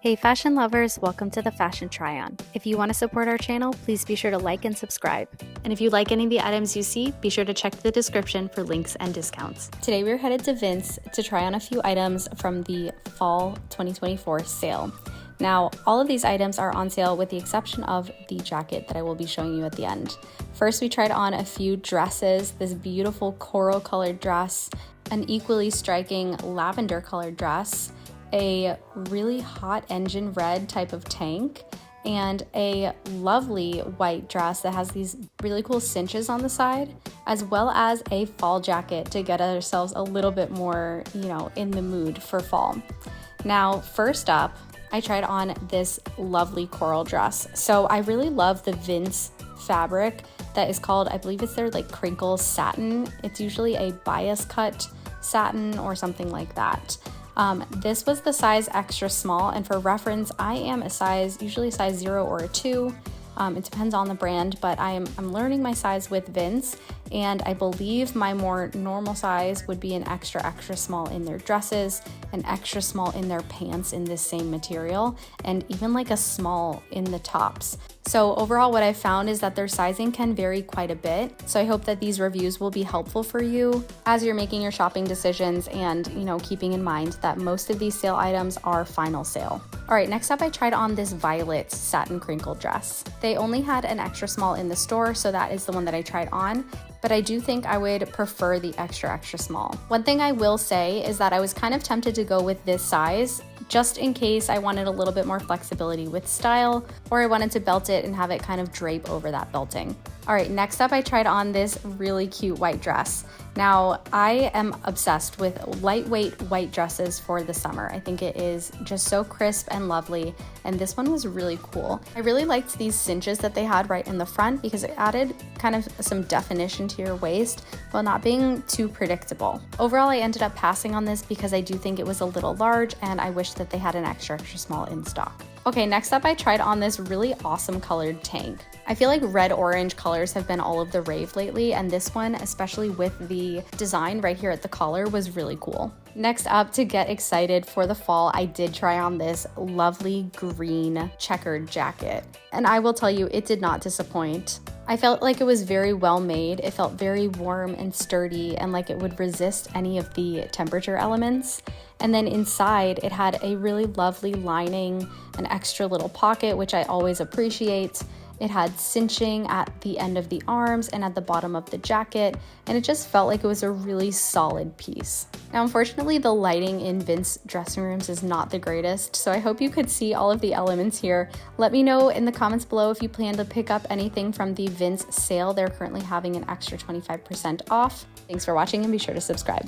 Hey fashion lovers, welcome to the Fashion Try-On. If you want to support our channel, please be sure to like and subscribe. And if you like any of the items you see, be sure to check the description for links and discounts. Today we're headed to Vince to try on a few items from the Fall 2024 sale. Now, all of these items are on sale with the exception of the jacket that I will be showing you at the end. First, we tried on a few dresses, this beautiful coral colored dress, an equally striking lavender colored dress, a really hot engine red type of tank, and a lovely white dress that has these really cool cinches on the side, as well as a fall jacket to get ourselves a little bit more, in the mood for fall. Now, first up, I tried on this lovely coral dress. So I really love the Vince fabric that is called, I believe it's their crinkle satin. It's usually a bias cut satin or something like that. This was the size extra small, and for reference, I am usually a size 0 or a 2. It depends on the brand, but I'm learning my size with Vince, and I believe my more normal size would be an extra small in their dresses, an extra small in their pants in this same material, and even a small in the tops. So overall, what I found is that their sizing can vary quite a bit. So I hope that these reviews will be helpful for you as you're making your shopping decisions and, keeping in mind that most of these sale items are final sale. All right, next up, I tried on this violet satin crinkle dress. They only had an extra small in the store, so that is the one that I tried on. But I do think I would prefer the extra small. One thing I will say is that I was kind of tempted to go with this size just in case I wanted a little bit more flexibility with style, or I wanted to belt it and have it kind of drape over that belting. All right, next up I tried on this really cute white dress. Now, I am obsessed with lightweight white dresses for the summer. I think it is just so crisp and lovely, and this one was really cool. I really liked these cinches that they had right in the front because it added kind of some definition to your waist while not being too predictable. Overall, I ended up passing on this because I do think it was a little large and I wish that they had an extra small in stock. Okay, next up I tried on this really awesome colored tank. I feel like red-orange colors have been all of the rave lately, and this one, especially with the design right here at the collar, was really cool. Next up, to get excited for the fall, I did try on this lovely green checkered jacket. And I will tell you, it did not disappoint. I felt like it was very well made. It felt very warm and sturdy and like it would resist any of the temperature elements. And then inside, it had a really lovely lining, an extra little pocket, which I always appreciate. It had cinching at the end of the arms and at the bottom of the jacket, and it just felt like it was a really solid piece. Now, unfortunately, the lighting in Vince dressing rooms is not the greatest, so I hope you could see all of the elements here. Let me know in the comments below if you plan to pick up anything from the Vince sale. They're currently having an extra 25% off. Thanks for watching, and be sure to subscribe.